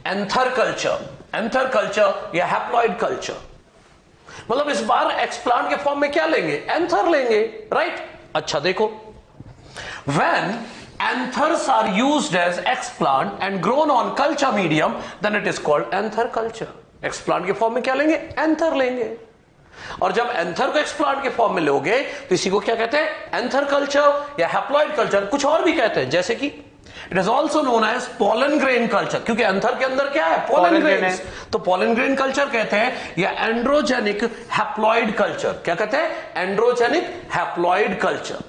Anther culture या haploid culture. मतलब इस बार एक्सप्लांट के फॉर्म में क्या लेंगे? एंथर लेंगे, राइट। अच्छा देखो, when anthers are used as explant and grown on culture medium then it is called anther culture. Explant के फॉर्म में क्या लेंगे? एंथर लेंगे। और जब एंथर को एक्सप्लांट के फॉर्म में लोगे तो इसी को क्या कहते हैं? एंथर कल्चर या हैप्लॉइड कल्चर। कुछ और भी कहते हैं, जैसे कि it is also known as pollen grain culture, क्योंकि एंथर के अंदर क्या है? Pollen grain. तो पोलन ग्रेन कल्चर कहते हैं, या एंड्रोजेनिक हैप्लॉइड कल्चर। क्या कहते हैं? Androgenic haploid culture.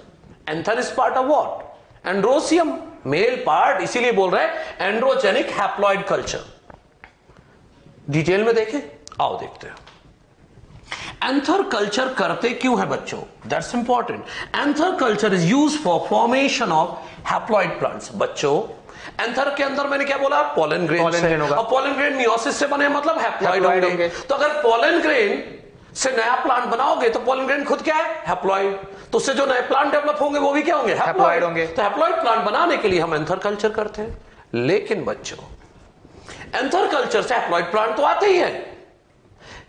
Anther is part of what? Androecium, male part, इसीलिए बोल रहे हैं एंड्रोजेनिक हैप्लॉइड कल्चर। डिटेल में देखें, आओ देखते हैं। एंथर कल्चर करते क्यों है बच्चों? That's important. Anther culture is used for formation of haploid plants. बच्चों एंथर के अंदर मैंने क्या बोला? पोलन ग्रेन से, और पोलन ग्रेन मियोसिस से बने, मतलब हैप्लॉइड होंगे। तो अगर पोलन ग्रेन से नया प्लांट बनाओगे तो पोलन ग्रेन खुद क्या है? हैप्लॉइड। तो उससे जो नए प्लांट डेवलप होंगे वो भी क्या होंगे? हैप्लॉइड होंगे। तो हैप्लॉइड प्लांट बनाने के लिए हम एंथर कल्चर करते हैं। लेकिन बच्चों एंथर कल्चर से हैप्लॉइड प्लांट तो आते ही है,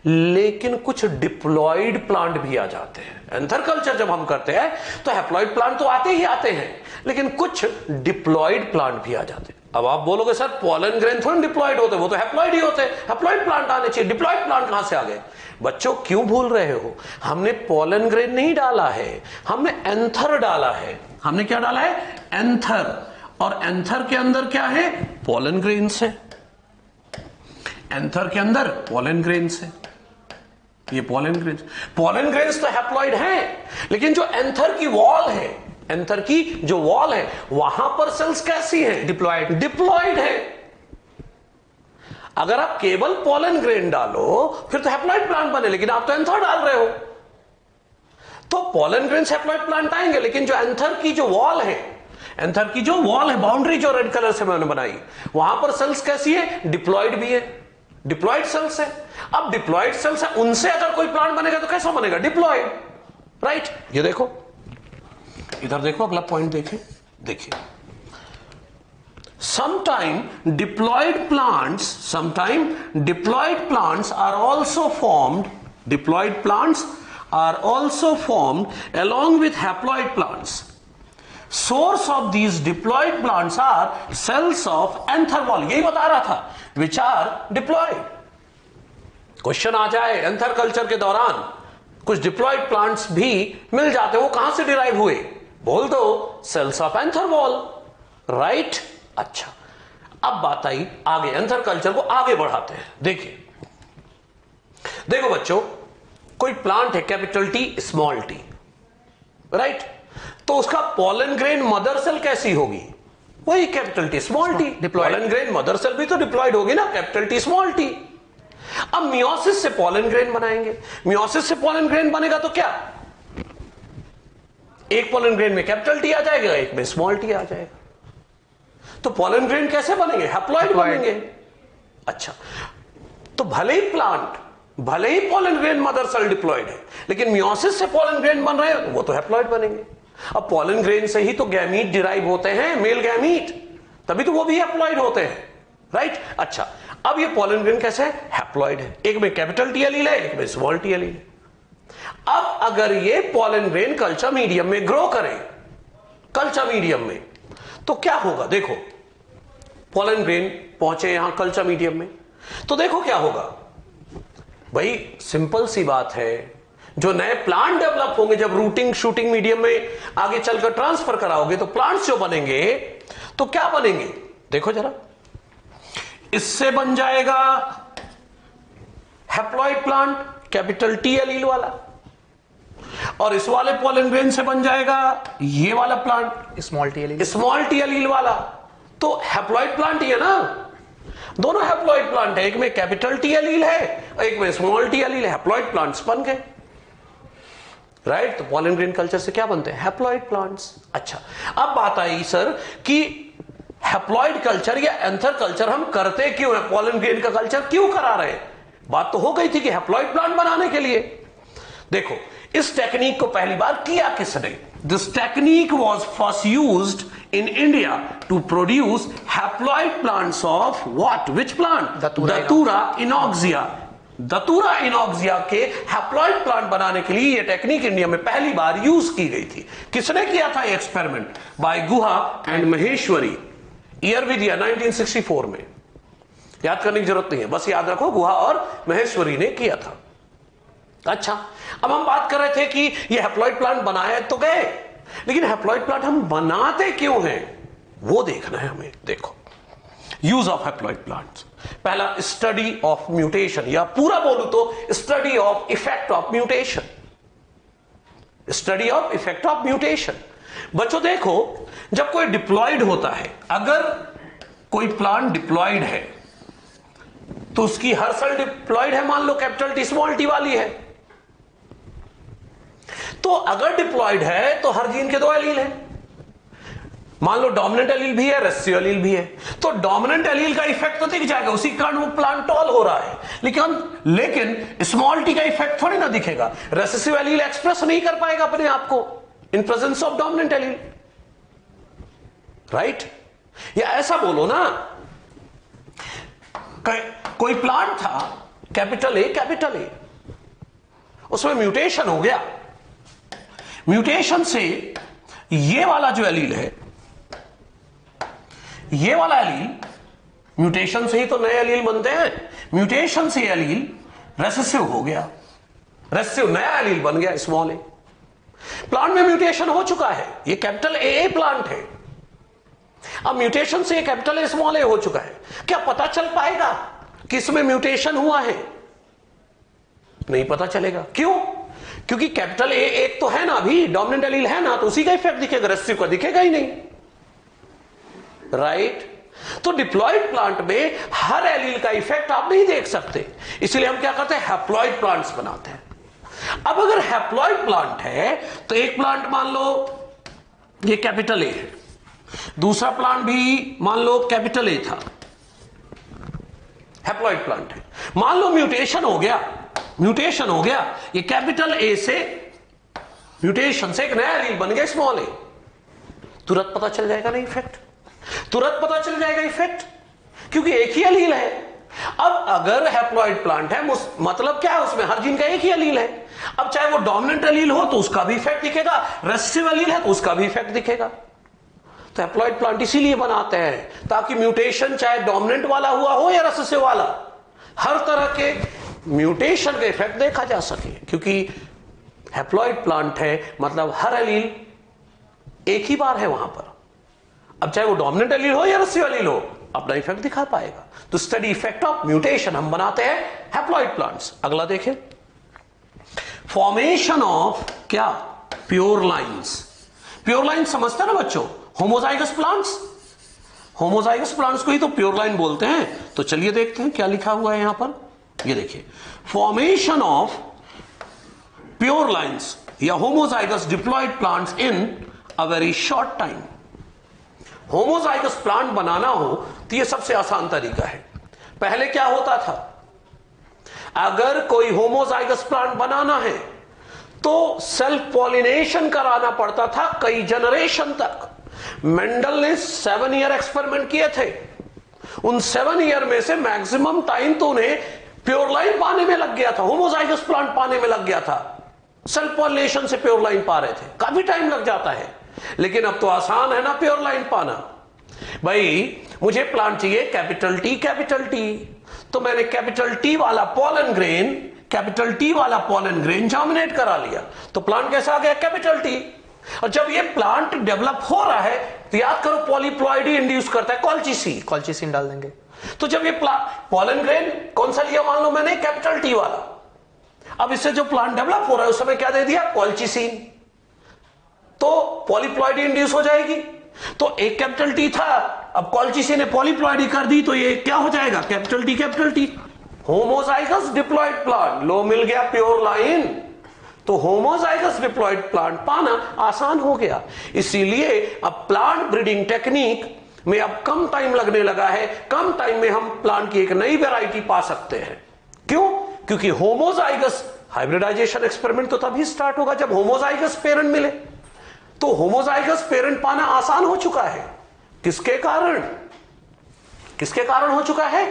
लेकिन कुछ डिप्लॉइड प्लांट भी आ जाते हैं। एंथर कल्चर जब हम करते हैं तो हैप्लॉइड प्लांट तो आते ही आते हैं, लेकिन कुछ डिप्लॉइड प्लांट भी आ जाते हैं। अब आप बोलोगे सर पोलन ग्रेन थोड़ी डिप्लॉइड होते, वो तो हैप्लॉइड ही होते हैं, हैप्लॉइड प्लांट आने चाहिए, डिप्लॉइड प्लांट कहां से आ गए? बच्चों क्यों भूल रहे हो? हमने पोलन ग्रेन नहीं डाला है, हमने एंथर डाला है। हमने क्या डाला है? एंथर। और एंथर के अंदर क्या है? पोलन ग्रेन से। एंथर के अंदर पोलन ग्रेन से, ये पोलन ग्रेन्स तो हैप्लॉइड हैं, लेकिन जो एंथर की वॉल है, एंथर की जो वॉल है वहां पर सेल्स कैसी हैं? डिप्लॉइड है। अगर आप केवल पोलन ग्रेन डालो फिर तो हैप्लॉइड प्लांट बने, लेकिन आप तो एंथर डाल रहे हो, तो पोलन ग्रेन से हैप्लॉइड प्लांट आएंगे। लेकिन जो एंथर की जो वॉल है, एंथर की जो वॉल है, बाउंड्री जो रेड कलर से मैंने बनाई, वहां पर सेल्स कैसी है? डिप्लॉइड भी है, डिप्लॉइड सेल्स है। अब डिप्लॉइड सेल्स है, उनसे अगर कोई प्लांट बनेगा तो कैसा बनेगा? Diploid, right. ये देखो, इधर देखो, अगला पॉइंट देखिए। sometime diploid plants are also formed along with haploid plants. Source of these diploid plants are cells of anther wall, यही बता रहा था, which are diploid. क्वेश्चन आ जाए एंथर कल्चर के दौरान कुछ डिप्लॉइड प्लांट्स भी मिल जाते, वो कहां से डिराइव हुए? बोल दो, cells of anther wall, right. अच्छा, अब बात आई आगे, एंथर कल्चर को आगे बढ़ाते हैं। देखो बच्चों, कोई प्लांट है capital T small T, right, तो उसका पोलन ग्रेन मदर सेल कैसी होगी? वही capital T small T. Pollen grain mother cell भी तो डिप्लॉइड होगी ना, कैपिटल टी स्मॉल टी। अब मियोसिस से पोलन ग्रेन बनाएंगे, मियोसिस से पोलन ग्रेन बनेगा तो क्या? एक पोलन ग्रेन में कैपिटल टी आ जाएगा, एक में स्मॉल टी आ जाएगा। तो पोलन ग्रेन कैसे बनेंगे? हैप्लॉइड बनेंगे। अच्छा, तो भले ही pollen grain mother cell diploid है, लेकिन मियोसिस से पोलन ग्रेन बन रहे हैं, वो तो हैप्लॉइड बनेंगे। अब पोलन ग्रेन से ही तो गैमीट डिराइव होते हैं, मेल गैमीट, तभी तो वो भी हैप्लॉइड होते हैं, राइट। अच्छा, अब ये पोलन ग्रेन कैसे है? हैप्लॉइड है, एक में कैपिटल टी एलील है, एक में स्मॉल टी एलील है। अब अगर ये पोलन ग्रेन कल्चर मीडियम में ग्रो करें, कल्चर मीडियम में, तो क्या होगा? देखो, पोलन ग्रेन पहुंचे यहां कल्चर मीडियम में, तो देखो क्या होगा भाई, सिंपल सी बात है, जो नए प्लांट डेवलप होंगे, जब रूटिंग शूटिंग मीडियम में आगे चलकर ट्रांसफर कराओगे तो प्लांट्स जो बनेंगे तो क्या बनेंगे? देखो जरा, इससे बन जाएगा haploid plant capital T allele वाला, और इस वाले पोलन ग्रेन से बन जाएगा ये वाला प्लांट स्मॉल टी एलील वाला। तो हैप्लॉइड प्लांट ही है ना, दोनों हैप्लॉइड प्लांट है, एक में कैपिटल टी एलील है और एक में स्मॉल टी एलील है, हैप्लॉइड प्लांट्स बन गए, राइट। तो पोलन ग्रेन कल्चर से क्या बनते हैं? Haploid plants. अच्छा, अब बात आई सर कि हैप्लॉइड कल्चर या एंथर कल्चर हम करते क्यों है? पोलन ग्रेन का कल्चर क्यों करा रहे? बात तो हो गई थी कि हैप्लॉइड प्लांट बनाने के लिए। देखो, इस टेक्निक को पहली बार किया किसने? This technique was first used in India to produce haploid plants of what? Which plant? Datura inoxia. Datura inoxia के हैप्लॉइड प्लांट बनाने के लिए यह टेक्निक इंडिया में पहली बार यूज की गई थी। किसने किया था यह experiment? By Guha and Maheshwari. Year भी दिया 1964 में, याद करने की जरूरत नहीं है, बस याद रखो गुहा और महेश्वरी ने किया था। अच्छा, अब हम बात कर रहे थे कि ये हैप्लॉइड प्लांट बनाए तो गए, लेकिन हैप्लॉइड प्लांट हम बनाते क्यों हैं वो देखना है हमें। देखो, यूज ऑफ हैप्लॉइड प्लांट्स, पहला स्टडी ऑफ म्यूटेशन, या पूरा बोलूं तो study of effect of mutation. Study of effect of mutation. बच्चों देखो, जब कोई डिप्लॉयड होता है, अगर कोई प्लांट डिप्लॉयड है तो उसकी हर सेल डिप्लॉयड है, मान लो कैपिटल टी स्मॉल टी वाली है, तो अगर डिप्लॉयड है तो हर जीन के दो एलील हैं। मान लो डोमिनेंट एलील भी है, रेसेसिव एलील भी है, तो डोमिनेंट एलील का इफेक्ट तो दिख जाएगा, उसी कारण वो प्लांट टॉल हो रहा है, लेकिन स्मॉल टी का इफेक्ट थोड़ी ना दिखेगा। रेसेसिव एलील एक्सप्रेस नहीं कर पाएगा अपने आप को in presence of dominant allele, right? या ऐसा बोलो ना, कोई प्लांट था कैपिटल ए, उसमें म्यूटेशन हो गया, म्यूटेशन से ये वाला जो एलील है, ये वाला एलील, म्यूटेशन से ही तो नए एलील बनते हैं, म्यूटेशन से एलील रेसेसिव हो गया, रेसेसिव नया एलील बन गया स्मॉल ए। प्लांट में म्यूटेशन हो चुका है, ये कैपिटल ए प्लांट है, अब म्यूटेशन से कैपिटल ए स्मॉल ए हो चुका है। क्या पता चल पाएगा कि इसमें म्यूटेशन हुआ है? नहीं पता चलेगा। क्यों? क्योंकि कैपिटल ए एक तो है ना, अभी डोमिनेंट एलील है ना, तो उसी का इफेक्ट दिखेगा, रेसेसिव का दिखेगा ही नहीं, राइट? तो डिप्लॉयड प्लांट में हर एलील का इफेक्ट आप नहीं देख सकते, इसलिए हम क्या करते हैं, हैप्लॉयड प्लांट्स बनाते हैं। अब अगर हैप्लॉयड प्लांट है तो एक प्लांट मान लो ये कैपिटल ए है, दूसरा प्लांट भी मान लो कैपिटल ए था, हैप्लॉयड प्लांट है, मान लो म्यूटेशन हो गया, ये कैपिटल ए से म्यूटेशन से एक नया एलील बन गया स्मॉल ए, तुरंत पता चल जाएगा ना इफेक्ट, तुरंत पता चल जाएगा इफेक्ट, क्योंकि एक ही एलील है। अब अगर हैप्लॉयड प्लांट है, मतलब क्या है, उसमें हर जीन का एक ही एलील है, अब चाहे वो डोमिनेंट एलील हो तो उसका भी इफेक्ट दिखेगा, रेसेसिव एलील है तो उसका भी इफेक्ट दिखेगा। तो हैप्लॉयड प्लांट इसीलिए बनाते हैं ताकि म्यूटेशन चाहे डोमिनेंट वाला हुआ हो या रेसेसिव वाला, हर तरह के म्यूटेशन का इफेक्ट देखा जा सके, क्योंकि हैप्लॉयड प्लांट है मतलब हर एलील एक ही बार है वहां पर, अब चाहे वो डोमिनेंट एलील हो या रेसेसिव एलील हो, अपना इफेक्ट दिखा पाएगा। तो स्टडी इफेक्ट ऑफ म्यूटेशन हम बनाते हैं हैप्लॉयड प्लांट्स। अगला देखें, फॉर्मेशन ऑफ क्या, प्योर लाइंस। प्योर लाइन समझते हैं ना बच्चों, होमोजाइगस प्लांट्स, होमोजाइगस प्लांट्स को ही तो प्योर लाइन बोलते हैं। तो चलिए देखते हैं क्या लिखा हुआ है यहां पर, ये देखिए, फॉर्मेशन ऑफ प्योर लाइंस या homozygous diploid plants in a very short time. Homozygous plant बनाना हो तो यह सबसे आसान तरीका है। पहले क्या होता था, अगर कोई होमोजाइगस प्लांट बनाना है तो सेल्फ पॉलिनेशन कराना पड़ता था कई जनरेशन तक। मेंडल ने 7 ईयर एक्सपेरिमेंट किए थे, उन 7 ईयर में से मैक्सिमम टाइम तो उन्हें प्योर लाइन पाने में लग गया था, होमोजाइगस प्लांट पाने में लग गया था। सेल्फ पॉलिनेशन से प्योर लाइन पा रहे थे, काफी टाइम लग जाता है, लेकिन अब तो आसान है ना प्योर लाइन पाना। भाई मुझे प्लांट चाहिए कैपिटल टी, तो मैंने कैपिटल टी वाला पॉलन ग्रेन जर्मिनेट करा लिया, तो प्लांट कैसा आ गया, कैपिटल टी। और जब ये प्लांट डेवलप हो रहा है तो याद करो पॉलीप्लॉइडी इंड्यूस करता है, कॉल्चिसिन डाल देंगे। तो जब ये पॉलन ग्रेन कौन सा लिया, मान लो मैंने कैपिटल टी वाला, अब इससे जो प्लांट डेवलप हो रहा है उस समय क्या दे दिया, कॉल्चिसिन, तो पॉलीप्लॉइडी इंड्यूस हो जाएगी। तो एक कैपिटल टी था, अब कॉल्चिसिन ने पॉलीप्लॉइडी कर दी, तो ये क्या हो जाएगा, capital T. Homozygous diploid plant, लो मिल गया प्योर लाइन, तो होमोजाइगस डिप्लॉयड प्लांट पाना आसान हो गया। इसीलिए अब प्लांट ब्रीडिंग टेक्निक में अब कम टाइम लगने लगा है, कम टाइम में हम प्लांट की एक नई वैरायटी पा सकते हैं। क्यों? क्योंकि होमोजाइगस हाइब्रिडाइजेशन एक्सपेरिमेंट तो तभी स्टार्ट होगा जब होमोजाइगस पेरेंट मिले। तो होमोजाइगस पेरेंट पाना आसान हो चुका है। किसके कारण? किसके कारण हो चुका है?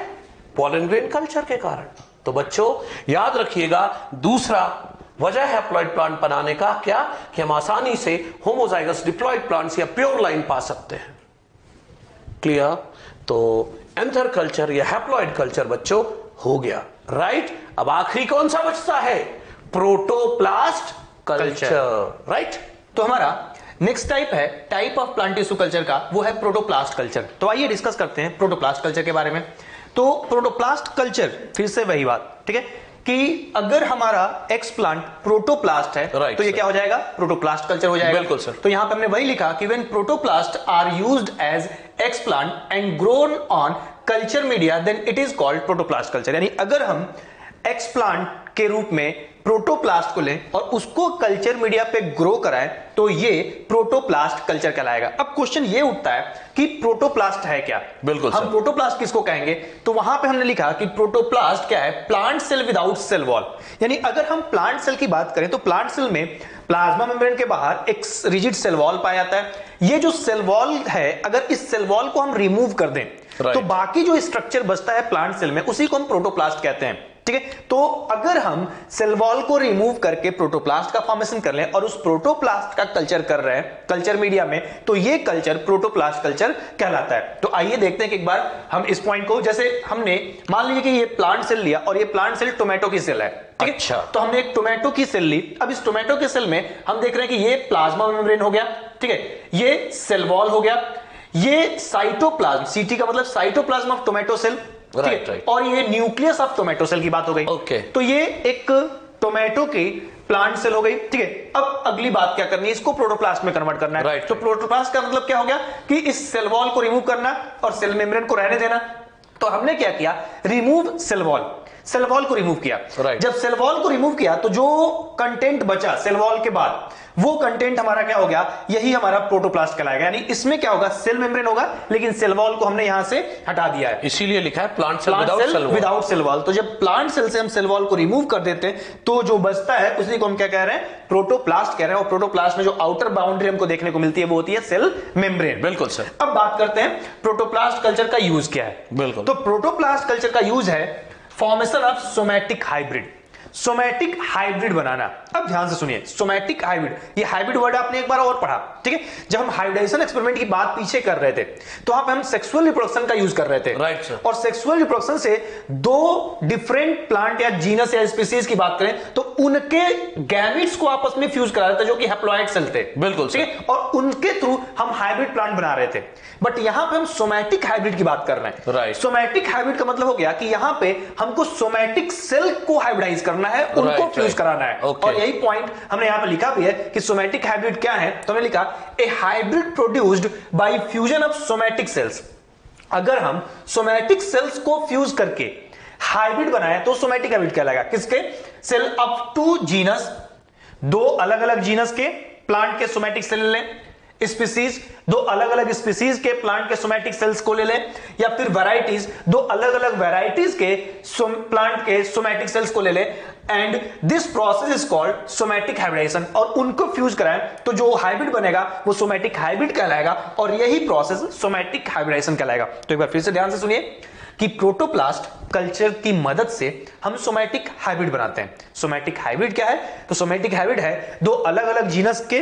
पॉलन ग्रेन कल्चर के कारण। तो बच्चों याद रखिएगा, दूसरा वजह है हैप्लॉइड प्लांट बनाने का क्या, कि हम आसानी से होमोजाइगस डिप्लॉइड प्लांट्स या प्योर लाइन पा सकते हैं। क्लियर? तो एंथर कल्चर या हैप्लॉइड कल्चर बच्चों हो गया, राइट। अब आखिरी कौन सा बचता है? Protoplast culture, right. तो हमारा नेक्स्ट टाइप है, type of plant tissue culture का, वो है प्रोटोप्लास्ट कल्चर। तो आइए डिस्कस करते हैं प्रोटोप्लास्ट कल्चर के बारे में। तो प्रोटोप्लास्ट कल्चर, फिर से वही बात, ठीक है, कि अगर हमारा एक्स प्लांट प्रोटोप्लास्ट है, right, तो ये क्या हो जाएगा? प्रोटोप्लास्ट कल्चर हो जाएगा। बिल्कुल सर। तो यहां पे हमने वही लिखा कि when protoplast are used as explant and grown on culture media then it is called protoplast culture. यानी अगर हम एक्स प्लांट के रूप में प्रोटोप्लास्ट को लें और उसको कल्चर मीडिया पे ग्रो कराएं तो ये प्रोटोप्लास्ट कल्चर कहलाएगा। अब क्वेश्चन ये उठता है कि प्रोटोप्लास्ट है क्या? बिल्कुल हम प्रोटोप्लास्ट किसको कहेंगे? तो वहां पे हमने लिखा कि प्रोटोप्लास्ट क्या है? Plant cell without cell wall. यानी अगर हम प्लांट सेल की बात करें तो प्लांट सेल में प्लाज्मा मेम्ब्रेन के बाहर एक रिजिड सेल वॉल पाया जाता है। ये जो सेल वॉल है, अगर इस सेल वॉल को हम रिमूव कर दें तो बाकी जो स्ट्रक्चर बचता है प्लांट सेल में, उसी को हम प्रोटोप्लास्ट कहते हैं, ठीक है। तो अगर हम सेल वॉल को रिमूव करके प्रोटोप्लास्ट का फॉर्मेशन कर लें और उस प्रोटोप्लास्ट का कल्चर कर रहे हैं कल्चर मीडिया में, तो ये कल्चर प्रोटोप्लास्ट कल्चर कहलाता है। तो आइए देखते हैं कि एक बार हम इस पॉइंट को, जैसे हमने मान लीजिए कि ये प्लांट सेल लिया और ये प्लांट सेल टोमेटो की सेल है, ठीक है। अच्छा। तो हमने एक टोमेटो की सेल ली। अब इस टोमेटो के सेल में हम देख रहे हैं कि ये प्लाज्मा मेम्ब्रेन हो गया, ठीक है, ये सेल वॉल हो गया, ये साइटोप्लाज्म, सीटी का मतलब cytoplasm of tomato cell, right, और ये न्यूक्लियस ऑफ टोमेटो सेल की बात हो गई। ओके। तो ये एक टोमेटो की प्लांट सेल हो गई, ठीक है। अब अगली बात क्या करनी है? इसको प्रोटोप्लास्ट में कन्वर्ट करना है। राइट। तो प्रोटोप्लास्ट का मतलब क्या हो गया कि इस सेल वॉल को रिमूव करना और सेल मेम्ब्रेन को रहने देना। तो हमने क्या किया? Remove cell wall, cell wall को रिमूव किया। राइट। जब सेल वॉल को रिमूव किया तो जो कंटेंट बचा सेल वॉल के बाद, वो कंटेंट हमारा क्या हो गया? यही हमारा प्रोटोप्लास्ट कहलाएगा। यानी इसमें क्या होगा? सेल मेम्ब्रेन होगा, लेकिन सेल वॉल को हमने यहां से हटा दिया है, इसीलिए लिखा है plant cell without cell wall. तो जब प्लांट सेल से हम सेल वॉल को रिमूव कर देते हैं तो जो बचता है उसी को हम क्या कह रहे हैं? प्रोटोप्लास्ट कह रहे हैं। और प्रोटोप्लास्ट में जो आउटर बाउंड्री हमको देखने को मिलती है वो होती है सेल मेम्ब्रेन। बिल्कुल सर। अब बात करते हैं प्रोटोप्लास्ट कल्चर का यूज क्या है। बिल्कुल। तो प्रोटोप्लास्ट कल्चर का यूज है formation of somatic hybrid, somatic hybrid बनाना। अब ध्यान से सुनिए, सोमैटिक हाइब्रिड, ये हाइब्रिड वर्ड आपने एक बार और पढ़ा, ठीक है। जब हम हाइब्रिडाइजेशन एक्सपेरिमेंट की बात पीछे कर रहे थे तो वहां पे हम सेक्सुअल रिप्रोडक्शन का यूज कर रहे थे, राइट सर। और सेक्सुअल रिप्रोडक्शन से दो डिफरेंट प्लांट या जीनस या स्पीसीज की बात करें तो उनके गैमेट्स को आपस में फ्यूज करा रहे थे जो कि हैप्लॉइड सेल थे, बिल्कुल, ठीक है। और उनके थ्रू हम हाइब्रिड प्लांट बना रहे थे। बट यहां पे हम सोमैटिक हाइब्रिड की बात कर रहे हैं, राइट। सोमैटिक हाइब्रिड का मतलब हो गया कि यहां पे हमको सोमैटिक सेल को हाइब्रिडाइज करना है, उनको फ्यूज कराना है। और यही पॉइंट हमने यहां पे लिखा भी है कि सोमैटिक हाइब्रिड क्या है। तो हमने लिखा a hybrid produced by fusion of somatic cells. अगर हम सोमैटिक सेल्स को फ्यूज करके हाइब्रिड बनाए तो सोमैटिक हाइब्रिड कहलाएगा। किसके? सेल ऑफ टू जीनस, दो अलग अलग जीनस के प्लांट के सोमैटिक सेल लें, स्पीसीज दो अलग अलग स्पीसीज के प्लांट के सोमैटिक सेल्स को ले लें, या फिर वैरायटीज दो अलग अलग वैरायटीज के प्लांट के सोमैटिक सेल्स को ले लें, and this process is called somatic hybridization. और उनको फ्यूज कराएं तो जो हाइब्रिड बनेगा वो सोमैटिक हाइब्रिड कहलाएगा, और यही प्रोसेस सोमैटिक हाइब्रिडाइजेशन कहलाएगा। तो एक बार फिर से ध्यान से सुनिए कि प्रोटोप्लास्ट कल्चर की मदद से हम सोमैटिक हाइब्रिड बनाते हैं। सोमैटिक हाइब्रिड क्या है? तो सोमैटिक हाइब्रिड है दो अलग अलग जीनस के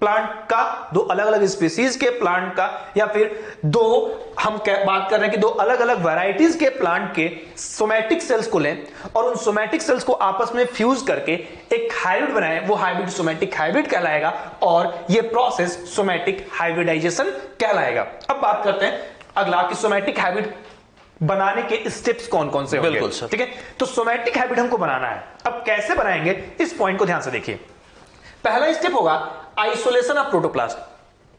प्लांट का, दो अलग अलग स्पीसीज के प्लांट का, या फिर दो हम बात कर रहे हैं कि दो अलग अलग वैरायटीज के प्लांट के सोमैटिक सेल्स को लें और उन सोमैटिक सेल्स को आपस में फ्यूज करके एक हाइब्रिड बनाएं, वो हाइब्रिड सोमैटिक हाइब्रिड कहलाएगा, और ये प्रोसेस सोमैटिक हाइब्रिडाइजेशन कहलाएगा। अब बात करते हैं अगला कि सोमैटिक हाइब्रिड बनाने के स्टेप्स कौन कौन से होंगे। बिल्कुल सर, ठीक है। तो सोमैटिक हाइब्रिड हमको बनाना है। अब कैसे बनाएंगे इस पॉइंट को ध्यान से देखिए। पहला स्टेप होगा आइसोलेशन ऑफ प्रोटोप्लास्ट।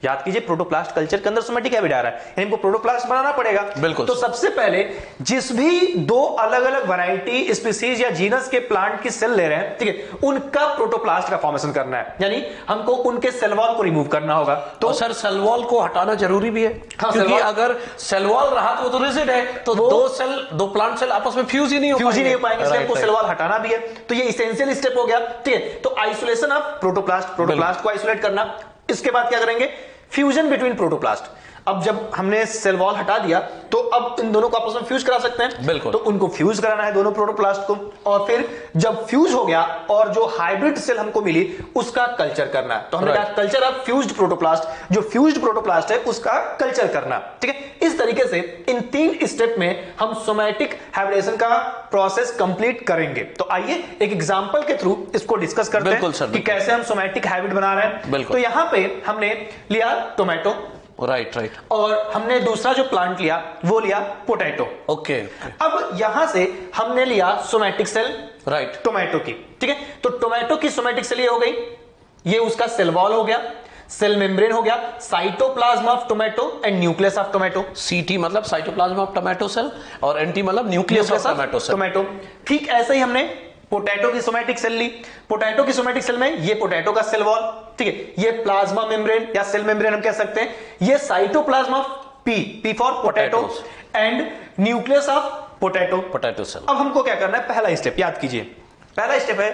याद कीजिए प्रोटोप्लास्ट कल्चर के अंदर सोमैटिक हाइब्रिड आ रहा है, यानी इनको प्रोटोप्लास्ट बनाना पड़ेगा। बिल्कुल। तो सबसे पहले जिस भी दो अलग अलग वैरायटी स्पीसीज या जीनस के प्लांट की सेल ले रहे हैं, ठीक है, उनका प्रोटोप्लास्ट का फॉर्मेशन करना है, यानी हमको उनके सेल वॉल को रिमूव करना होगा। तो सर सेल वॉल को हटाना जरूरी भी है, क्योंकि अगर सेल वॉल रहा तो वो तो रिजिड है, तो दो प्लांट सेल आपस में फ्यूज ही नहीं हो पाएंगे, इसलिए हमको सेल वॉल हटाना भी है। तो ये इसेंशियल स्टेप हो गया, ठीक है। तो आइसोलेशन ऑफ प्रोटोप्लास्ट, प्रोटोप्लास्ट को आइसोलेट करना। इसके बाद क्या करेंगे, फ्यूजन बिटवीन प्रोटोप्लास्ट। अब जब हमने सेल वॉल हटा दिया तो अब इन दोनों को आपस में फ्यूज करा सकते हैं, बिल्कुल। तो उनको फ्यूज कराना है दोनों प्रोटोप्लास्ट को, और फिर जब फ्यूज हो गया और जो हाइब्रिड सेल हमको मिली उसका कल्चर करना है। तो हमने कहा कल्चर ऑफ फ्यूज्ड प्रोटोप्लास्ट, जो फ्यूज्ड प्रोटोप्लास्ट है उसका कल्चर करना, ठीक है। इस तरीके से इन 3 स्टेप में हम सोमैटिक हाइब्रिडेशन का प्रोसेस कंप्लीट करेंगे। तो आइए एक एग्जांपल के थ्रू इसको डिस्कस करते हैं कि कैसे हम सोमैटिक हाइब्रिड बना रहे हैं। तो यहां पे हमने लिया टोमेटो, राइट, और हमने दूसरा जो प्लांट लिया वो लिया पोटैटो। ओके। अब यहां से हमने लिया सोमैटिक सेल, राइट, टोमेटो की, ठीक है। तो टोमेटो की सोमैटिक सेल ये हो गई, ये उसका सेल वॉल हो गया, सेल मेम्ब्रेन हो गया, cytoplasm of tomato and nucleus of tomato. CT मतलब साइटोप्लाज्म ऑफ टोमेटो सेल और एनटी मतलब nucleus of tomato cell. Tomato, ठीक ऐसे ही हमने पोटैटो की सोमैटिक सेल ली। पोटैटो की सोमैटिक सेल में ये पोटैटो का सेल वॉल, ठीक है, ये प्लाज्मा मेम्ब्रेन या सेल मेम्ब्रेन हम कह सकते हैं, ये cytoplasm of P for potato and nucleus of potato cell. अब हमको क्या करना है, पहला स्टेप याद कीजिए, पहला स्टेप है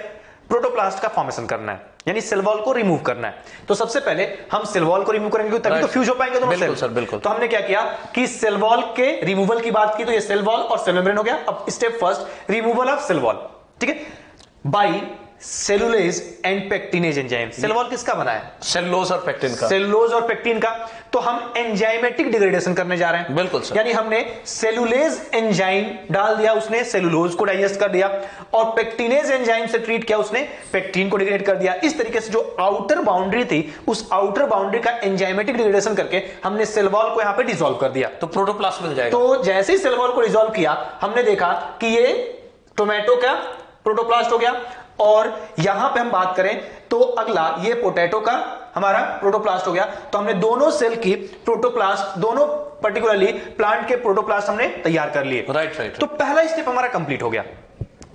प्रोटोप्लास्ट का फॉर्मेशन करना है, यानी सेल वॉल को रिमूव करना है। तो सबसे पहले हम सेल वॉल को रिमूव करेंगे तभी तो फ्यूज हो पाएंगे दोनों सेल। सर बिल्कुल। तो हमने क्या किया कि सेल वॉल के रिमूवल की बात की, तो ये सेल वॉल और सेल मेम्ब्रेन हो गया। अब step first, removal of cell wall, ठीक है, by cellulase and pectinase enzyme. Cell wall किसका बना है, सेलुलोज और पेक्टिन का, सेलुलोज और पेक्टिन का। तो हम एंजाइमेटिक डिग्रेडेशन करने जा रहे हैं, बिल्कुल सर। यानी हमने सेलुलेज एंजाइम डाल दिया, उसने सेलुलोज को डाइजेस्ट कर दिया, और पेक्टिनेज एंजाइम से ट्रीट किया, उसने पेक्टिन को डिग्रेड कर दिया। इस तरीके से जो आउटर बाउंड्री थी उस आउटर बाउंड्री का एंजाइमेटिक डिग्रेडेशन करके हमने सेल वॉल को यहां पे डिसॉल्व कर दिया, तो प्रोटोप्लास्ट मिल जाएगा। तो जैसे ही सेल वॉल को डिसॉल्व किया हमने देखा कि ये टोमेटो का प्रोटोप्लास्ट हो गया, और यहां पे हम बात करें तो अगला ये पोटैटो का हमारा प्रोटोप्लास्ट हो गया। तो हमने दोनों सेल की प्रोटोप्लास्ट, दोनों पर्टिकुलरली प्लांट के प्रोटोप्लास्ट हमने तैयार कर लिए। राइट। तो पहला स्टेप हमारा कंप्लीट हो गया।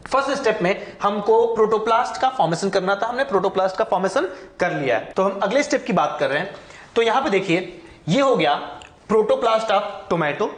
फर्स्ट स्टेप में हमको प्रोटोप्लास्ट का फॉर्मेशन करना था, हमने प्रोटोप्लास्ट का फॉर्मेशन कर लिया है। तो हम अगले स्टेप की बात कर रहे हैं। तो यहां पे देखिए, ये हो गया प्रोटोप्लास्ट ऑफ टोमेटो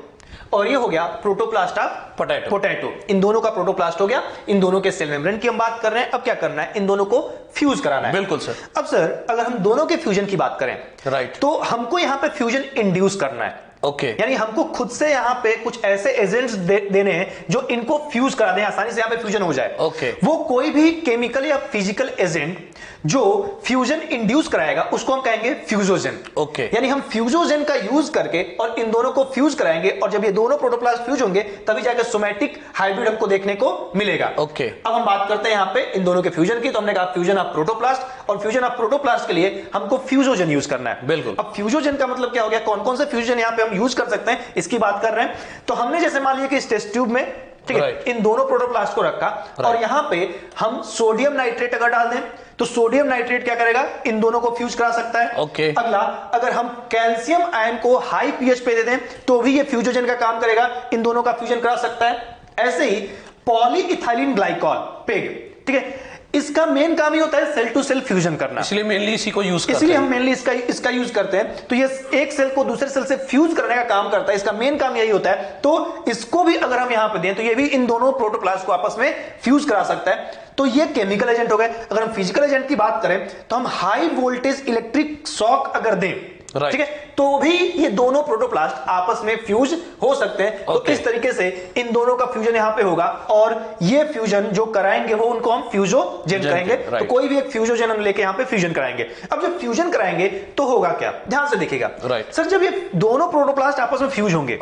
और ये हो गया प्रोटोप्लास्ट ऑफ पोटैटो। इन दोनों का प्रोटोप्लास्ट हो गया, इन दोनों के सेल मेम्ब्रेन की हम बात कर रहे हैं। अब क्या करना है, इन दोनों को फ्यूज कराना है। बिल्कुल सर। अब सर अगर हम दोनों के फ्यूजन की बात करें, राइट, तो हमको यहां पे फ्यूजन इंड्यूस करना है। ओके, यानी हमको खुद से यहां पे कुछ ऐसे एजेंट्स देने हैं जो इनको फ्यूज करा दें, आसानी से यहां पे फ्यूजन हो जाए। ओके। वो कोई भी केमिकल या फिजिकल एजेंट जो फ्यूजन इंड्यूस कराएगा उसको हम कहेंगे फ्यूजोजन। ओके। यानी हम फ्यूजोजन का यूज करके और इन दोनों को फ्यूज कराएंगे, और जब ये दोनों प्रोटोप्लास्ट फ्यूज होंगे तभी जाकर सोमैटिक हाइब्रिड हमको देखने को मिलेगा। ओके। अब हम बात करते हैं यहां पे इन दोनों के फ्यूजन की। तो हमने कहा फ्यूजन ऑफ प्रोटोप्लास्ट, और फ्यूजन ऑफ प्रोटोप्लास्ट के लिए हमको फ्यूजोजन यूज करना है। बिल्कुल। अब फ्यूजोजन का मतलब क्या हो गया, कौन कौन से फ्यूजन यहां पे हम यूज कर सकते हैं इसकी बात कर रहे हैं। तो हमने जैसे मान लिया कि इस टेस्ट ट्यूब में, ठीक है, इन दोनों प्रोटोप्लास्ट को रखा, और यहां पे हम सोडियम नाइट्रेट अगर डाल दें तो सोडियम नाइट्रेट क्या करेगा, इन दोनों को फ्यूज करा सकता है। ओके। अगला, अगर हम कैल्शियम आयन को हाई पीएच पे दे दें तो भी ये फ्यूजोजन का काम करेगा, इन दोनों का फ्यूजन करा सकता है। ऐसे ही पॉलीइथाइलिन ग्लाइकॉल पेग, ठीक है, इसका मेन काम ही होता है सेल टू सेल फ्यूजन करना, इसलिए मेनली इसी को यूज करते हैं। इसलिए हम मेनली इसका यूज करते हैं। तो ये एक सेल को दूसरे सेल से फ्यूज करने का काम करता है, इसका मेन काम यही होता है। तो इसको भी अगर हम यहां पे दें तो ये भी इन दोनों प्रोटोप्लास्ट को आपस में फ्यूज करा सकता है। तो ये केमिकल एजेंट हो गए। अगर हम फिजिकल एजेंट की बात करें तो हम हाई वोल्टेज इलेक्ट्रिक शॉक अगर दें, ठीक है, तो भी ये दोनों प्रोटोप्लास्ट आपस में फ्यूज हो सकते हैं। तो इस तरीके से इन दोनों का फ्यूजन यहां पे होगा, और ये फ्यूजन जो कराएंगे वो उनको हम फ्यूजोजेन कहेंगे। तो कोई भी एक फ्यूजोजेन हम लेके यहां पे फ्यूजन कराएंगे। अब जब फ्यूजन कराएंगे तो होगा क्या, ध्यान से देखिएगा। सर जब ये दोनों प्रोटोप्लास्ट आपस में फ्यूज होंगे,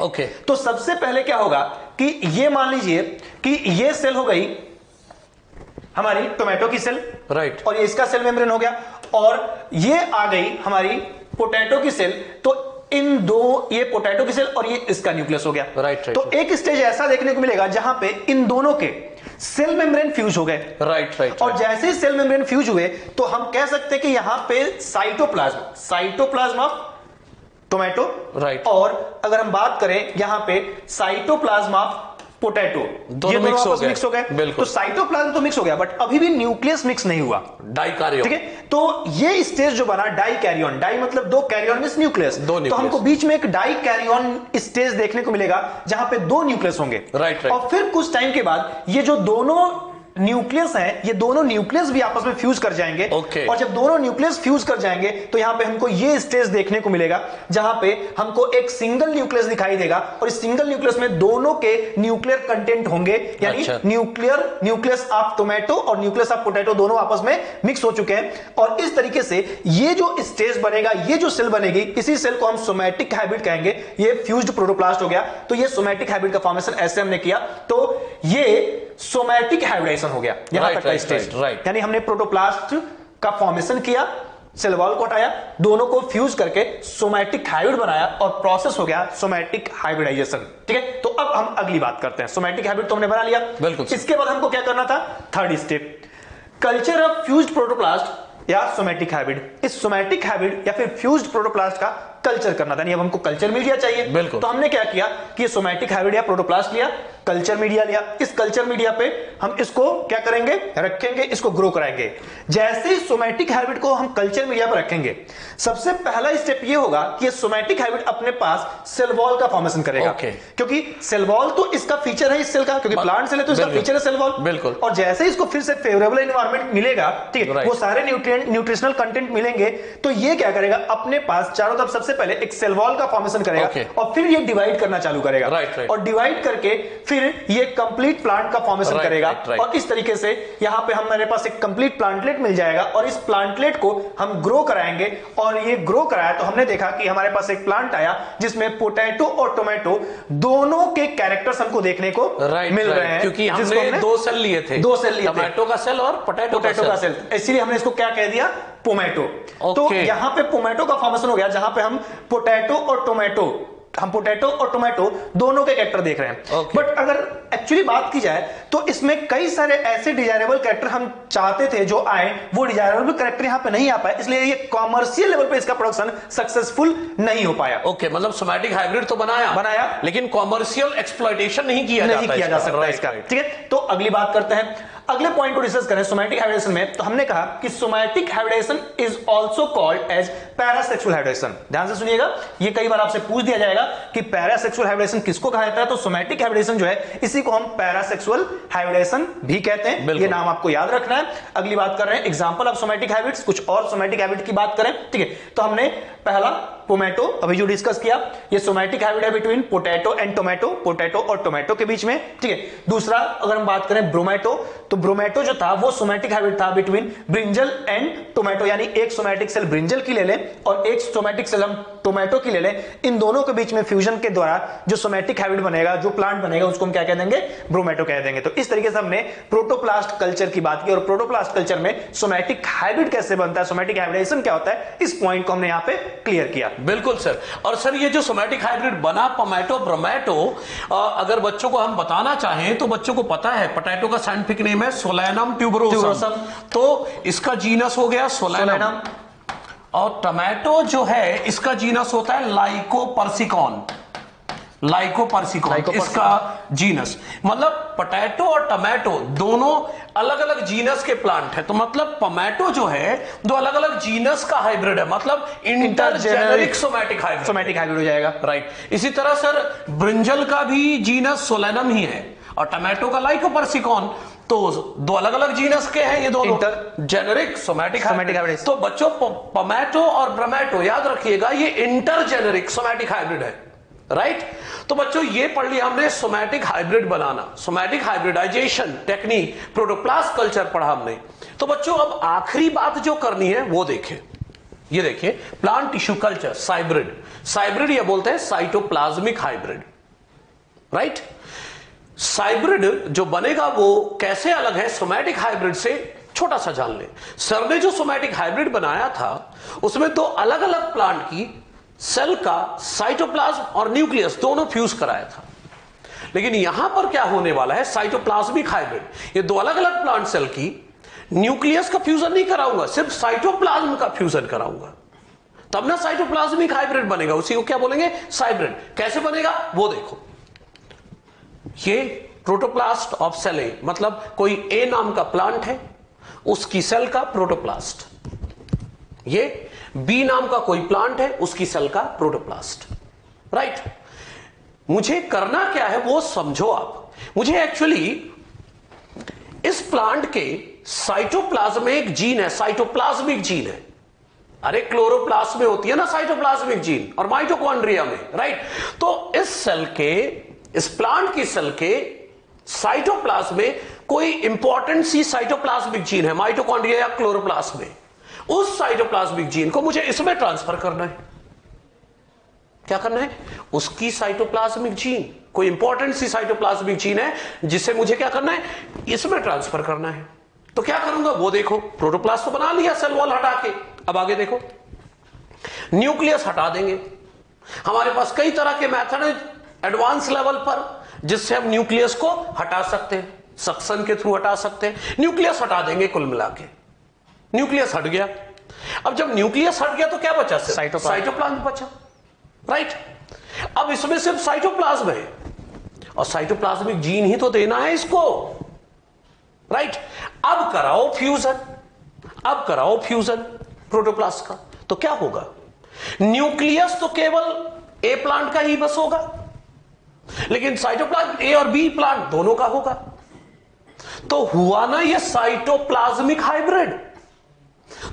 तो सबसे पहले क्या होगा कि ये मान लीजिए कि ये सेल हो गई हमारी टोमेटो की सेल, राइट, और ये इसका सेल मेम्ब्रेन हो गया, और ये आ गई हमारी पोटैटो की सेल। तो इन दो, ये पोटैटो की सेल और ये इसका न्यूक्लियस हो गया। राइट। तो एक स्टेज ऐसा देखने को मिलेगा जहां पे इन दोनों के सेल मेम्ब्रेन फ्यूज हो गए। राइट। और जैसे ही सेल मेम्ब्रेन फ्यूज हुए तो हम कह सकते हैं कि यहां पे साइटोप्लाज्म ऑफ टोमेटो, राइट, और अगर हम बात करें यहां पे साइटोप्लाज्म ऑफ पोटैटो, दोनों मिक्स हो गए। तो साइटोप्लाज्म तो मिक्स हो गया, बट अभी भी न्यूक्लियस मिक्स नहीं हुआ, डाइकैरियोन, ठीक है। तो ये स्टेज जो बना डाइकैरियोन, डाई मतलब दो, कैरियोन मींस न्यूक्लियस, तो हमको बीच में एक डाइकैरियोन स्टेज देखने को मिलेगा जहां पे दो न्यूक्लियस होंगे। राइट। और फिर कुछ टाइम के बाद ये जो दोनों न्यूक्लियस है, ये दोनों न्यूक्लियस भी आपस में फ्यूज कर जाएंगे। और जब दोनों न्यूक्लियस फ्यूज कर जाएंगे तो यहां पे हमको ये स्टेज देखने को मिलेगा जहां पे हमको एक सिंगल न्यूक्लियस दिखाई देगा और इस सिंगल न्यूक्लियस में दोनों के न्यूक्लियर कंटेंट होंगे, यानी न्यूक्लियस ऑफ टोमेटो और न्यूक्लियस ऑफ पोटैटो दोनों आपस में मिक्स हो चुके हैं। और इस तरीके से ये जो स्टेज बनेगा, ये जो सेल बनेगी, इसी सेल को हम सोमैटिक हाइब्रिड कहेंगे। ये फ्यूज्ड प्रोटोप्लास्ट हो गया। तो ये सोमैटिक हाइब्रिड का फॉर्मेशन ऐसे हमने किया, तो ये सोमैटिक हाइब्रिडाइजेशन हो गया यहां तक का स्टेज। यानी हमने प्रोटोप्लास्ट का फॉर्मेशन किया, सेल वॉल को हटाया, दोनों को फ्यूज करके सोमैटिक हाइब्रिड बनाया और प्रोसेस हो गया सोमैटिक हाइब्रिडाइजेशन। ठीक है, तो अब हम अगली बात करते हैं। सोमैटिक हाइब्रिड तो हमने बना लिया, बिल्कुल। इसके बाद हमको क्या करना था, third step, culture of fused protoplast या सोमैटिक हाइब्रिड। इस सोमैटिक हाइब्रिड या फिर फ्यूज्ड प्रोटोप्लास्ट का कल्चर करना था। नहीं, अब हमको कल्चर मीडिया चाहिए, बिल्कुल। तो हमने क्या किया कि सोमैटिक हाइब्रिड या प्रोटोप्लास्ट लिया, कल्चर मीडिया लिया। इस कल्चर मीडिया पे हम इसको क्या करेंगे, रखेंगे, इसको ग्रो कराएंगे। जैसे ही सोमैटिक हाइब्रिड को हम कल्चर मीडिया पर रखेंगे, सबसे पहला स्टेप ये होगा कि ये सोमैटिक हाइब्रिड अपने पास सेल वॉल का फॉर्मेशन करेगा, क्योंकि सेल वॉल तो इसका फीचर है इस सेल का, क्योंकि प्लांट सेल है तो इसका फीचर है सेल वॉल, बिल्कुल। और जैसे ही इसको फिर से फेवरेबल एनवायरनमेंट मिलेगा, ठीक है, वो सारे न्यूट्रिशनल कंटेंट मिलेंगे, तो ये क्या करेगा, अपने पास चारों तरफ सबसे पहले एक सेल वॉल का फॉर्मेशन करेगा और फिर ये डिवाइड करना चालू करेगा, और डिवाइड करके फिर ये कंप्लीट प्लांट का फॉर्मेशन करेगा। और इस तरीके से यहां पे हमारे पास एक कंप्लीट प्लांटलेट मिल जाएगा और इस प्लांटलेट को हम ग्रो कराएंगे। और ये ग्रो कराया तो हमने देखा कि हमारे पास एक प्लांट आया जिसमें पोटैटो और टोमेटो दोनों के कैरेक्टर्स हमको देखने को मिल रहे हैं, क्योंकि हमने दो सेल लिए थे, टोमेटो का सेल और पोटैटो का सेल, इसलिए हमने इसको क्या कह दिया, पोमैटो। तो यहां पे पोमैटो का फॉर्मेशन हो गया जहां पे हम पोटैटो और टोमेटो दोनों के कैरेक्टर देख रहे हैं। बट अगर एक्चुअली बात की जाए तो इसमें कई सारे ऐसे डिजायरेबल कैरेक्टर हम चाहते थे जो आए, वो डिजायरेबल कैरेक्टर यहां पे नहीं आ पाए, इसलिए ये कॉमर्शियल लेवल पे इसका प्रोडक्शन सक्सेसफुल नहीं हो पाया। मतलब सोमैटिक हाइब्रिड तो बनाया लेकिन कॉमर्शियल एक्सप्लॉयटेशन नहीं किया जा सकता इसका। ठीक है, तो अगली बात करते हैं, अगले पॉइंट को डिस्कस करें सोमैटिक हाइब्रिडेशन में। तो हमने कहा कि somatic hybridization is also called as parasexual hybridization. ध्यान से सुनिएगा, ये कई बार आपसे पूछ दिया जाएगा कि पैरासेक्सुअल हाइब्रिडेशन किसको कहा जाता है। तो सोमैटिक हाइब्रिडेशन जो है इसी को हम पैरासेक्सुअल हाइब्रिडेशन भी कहते हैं, ये नाम आपको याद रखना है। अगली बात कर रहे हैं एग्जांपल ऑफ सोमैटिक हाइब्रिड्स, कुछ और सोमैटिक हाइब्रिड की बात करें। ठीक है, तो हमने पहला पोमैटो अभी जो डिस्कस किया, ये सोमैटिक हाइब्रिड है between potato and tomato, potato और टोमेटो के बीच में। ठीक है, दूसरा अगर हम बात करें ब्रोमैटो, तो ब्रोमैटो जो था वो सोमैटिक हाइब्रिड था बिटवीन ब्रिंजल एंड टोमेटो, यानी एक सोमैटिक सेल ब्रिंजल की ले लें और एक सोमैटिक सेल हम टोमेटो की ले लें, इन दोनों के बीच में फ्यूजन के द्वारा जो सोमैटिक हाइब्रिड बनेगा, जो प्लांट बनेगा, उसको हम क्या कह देंगे, ब्रोमैटो कह देंगे। तो इस तरीके से हमने प्रोटोप्लास्ट कल्चर की बात की और प्रोटोप्लास्ट कल्चर में सोमैटिक हाइब्रिड कैसे बनता है, सोमैटिक हाइब्रिडेशन क्या होता है, इस पॉइंट को हमने यहां पे क्लियर किया। बिल्कुल सर। और सर ये जो सोमैटिक हाइब्रिड बना पोमैटो ब्रोमैटो, अगर बच्चों को हम बताना चाहें तो बच्चों को पता है पोटैटो का साइंटिफिक नेम है सोलैनम ट्यूबरोसम, तो इसका जीनस हो गया सोलैनम। और टोमेटो जो है इसका जीनस होता है लाइकोपर्सिकॉन, इसका जीनस। मतलब पोटैटो और टोमेटो दोनों अलग अलग जीनस के प्लांट है, तो मतलब टोमेटो जो है दो अलग अलग जीनस का हाइब्रिड है, मतलब इंटरजेनेरिक सोमैटिक हाइब्रिड हो जाएगा, राइट। इसी तरह सर ब्रिंजल का भी जीनस सोलैनम ही है और टोमेटो का लाइकोपर्सिकॉन, तो दो अलग अलग जीनस के हैं ये दोनों, इंटरजेनेरिक सोमैटिक हाइब्रिड। तो बच्चों पोमैटो और ब्रोमैटो याद रखिएगा ये इंटरजेनेरिक सोमैटिक हाइब्रिड है, राइट। तो बच्चों ये पढ़ लिया हमने सोमैटिक हाइब्रिड बनाना, somatic hybridization technique, protoplast culture पढ़ा हमने। तो बच्चों अब आखिरी बात जो करनी है वो देखें, ये देखिए प्लांट टिश्यू कल्चर साइब्रिड ये बोलते हैं साइटोप्लाज्मिक हाइब्रिड, राइट। साइब्रिड जो बनेगा वो कैसे अलग है सोमैटिक हाइब्रिड से, छोटा सा जान ले। सर ने जो सोमैटिक हाइब्रिड बनाया था उसमें दो अलग अलग प्लांट की सेल का साइटोप्लाज्म और न्यूक्लियस दोनों फ्यूज कराया था, लेकिन यहां पर क्या होने वाला है, साइटोप्लाज्मिक हाइब्रिड, ये दो अलग अलग प्लांट सेल की न्यूक्लियस का फ्यूजन नहीं कराऊंगा, सिर्फ साइटोप्लाज्म का फ्यूजन कराऊंगा, तब ना साइटोप्लाज्मिक हाइब्रिड बनेगा, उसी को क्या बोलेंगे, साइब्रिड। कैसे बनेगा वो देखो, ये प्रोटोप्लास्ट ऑफ सेल ए, मतलब कोई ए नाम का प्लांट है उसकी सेल का प्रोटोप्लास्ट, ये बी नाम का कोई प्लांट है उसकी सेल का प्रोटोप्लास्ट, राइट। मुझे करना क्या है वो समझो आप। मुझे एक्चुअली इस प्लांट के साइटोप्लाज्म में एक जीन है, साइटोप्लाज्मिक जीन है। अरे क्लोरोप्लास्ट में होती है ना साइटोप्लाज्मिक जीन, और माइटोकॉन्ड्रिया में, राइट। तो इस सेल के, इस प्लांट की सेल के साइटोप्लाज्म में कोई इंपॉर्टेंट सी साइटोप्लाज्मिक जीन है, माइटोकॉन्ड्रिया या क्लोरोप्लास्ट में। उस साइटोप्लाज्मिक जीन को मुझे इसमें ट्रांसफर करना है। क्या करना है? उसकी साइटोप्लाज्मिक जीन, कोई इंपॉर्टेंट सी साइटोप्लाज्मिक जीन है जिसे मुझे क्या करना है? इसमें ट्रांसफर करना है। तो क्या करूंगा वो देखो। प्रोटोप्लास्ट तो बना लिया सेल वॉल हटा के, अब आगे देखो। न्यूक्लियस हटा देंगे। हमारे पास कई तरह के मेथड है एडवांस लेवल पर जिससे हम न्यूक्लियस को हटा सकते हैं, सक्शन के थ्रू हटा सकते हैं। न्यूक्लियस हटा देंगे कुल मिला के। न्यूक्लियस हट गया। अब जब न्यूक्लियस हट गया तो क्या बचा? साइटोप्लाज्म बचा, राइट। अब इसमें सिर्फ साइटोप्लाज्म है और साइटोप्लाज्मिक जीन ही तो देना है इसको, राइट। अब कराओ फ्यूजन, अब कराओ फ्यूजन प्रोटोप्लास्ट का, तो क्या होगा? न्यूक्लियस तो केवल ए प्लांट का ही बस होगा, लेकिन साइटोप्लाज्म ए और बी प्लांट दोनों का होगा। तो हुआ ना ये साइटोप्लाज्मिक हाइब्रिड।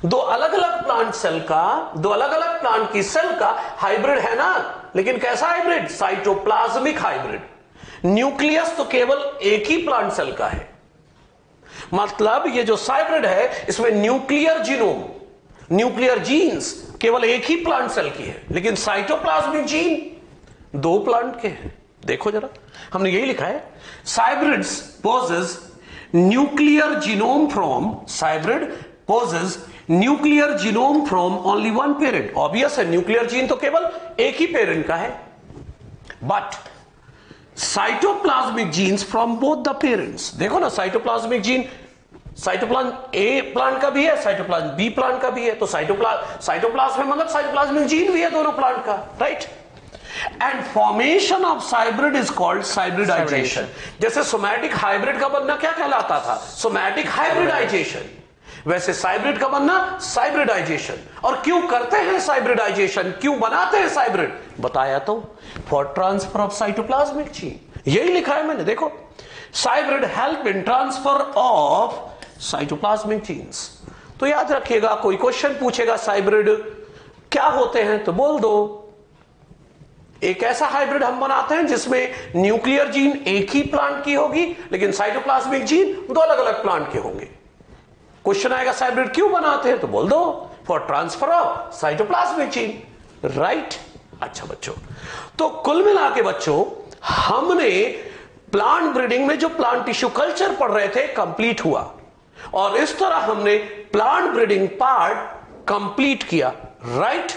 दो अलग अलग प्लांट सेल का, दो अलग अलग प्लांट की सेल का हाइब्रिड है ना, लेकिन कैसा हाइब्रिड? Cytoplasmic hybrid. न्यूक्लियस तो केवल एक ही प्लांट सेल का है, मतलब ये जो हाइब्रिड है इसमें न्यूक्लियर जीनोम, न्यूक्लियर जीन्स केवल एक ही प्लांट सेल की है, लेकिन साइटोप्लाज्मिक जीन दो प्लांट के हैं। देखो जरा, हमने यही लिखा है, hybrids possess nuclear genome from, hybrid possess nuclear genome from only one parent. Obvious है, न्यूक्लियर जीन तो केवल एक ही पेरेंट का है, but cytoplasmic genes from both the parents. देखो ना, cytoplasmic gene cytoplasm A plant का भी है, साइटोप्लाज्म बी प्लांट का भी है। तो साइटोप्लाज्म में मतलब साइटोप्लाज्मिक जीन भी है दोनों प्लांट का, right. And formation of hybrid is called hybridization. जैसे सोमैटिक हाइब्रिड का बनना क्या कहलाता था? Somatic hybridisation. वैसे हाइब्रिड का बनना हाइब्रिडाइजेशन। और क्यों करते हैं हाइब्रिडाइजेशन, क्यों बनाते हैं हाइब्रिड? बताया तो, for transfer of cytoplasmic gene. यही लिखा है मैंने, देखो। Hybrid help in transfer of cytoplasmic genes. तो याद रखिएगा, कोई क्वेश्चन पूछेगा हाइब्रिड क्या होते हैं तो बोल दो एक ऐसा हाइब्रिड हम बनाते हैं जिसमें न्यूक्लियर जीन एक ही प्लांट की होगी, लेकिन साइटोप्लाज्मिक जीन दो अलग अलग प्लांट के होंगे। क्वेश्चन आएगा हाइब्रिड क्यों बनाते हैं तो बोल दो for transfer of cytoplasmic gene, right. अच्छा बच्चों, तो कुल मिला के बच्चों हमने प्लांट ब्रीडिंग में जो प्लांट टिश्यू कल्चर पढ़ रहे थे कंप्लीट हुआ, और इस तरह हमने प्लांट ब्रीडिंग पार्ट कंप्लीट किया, राइट।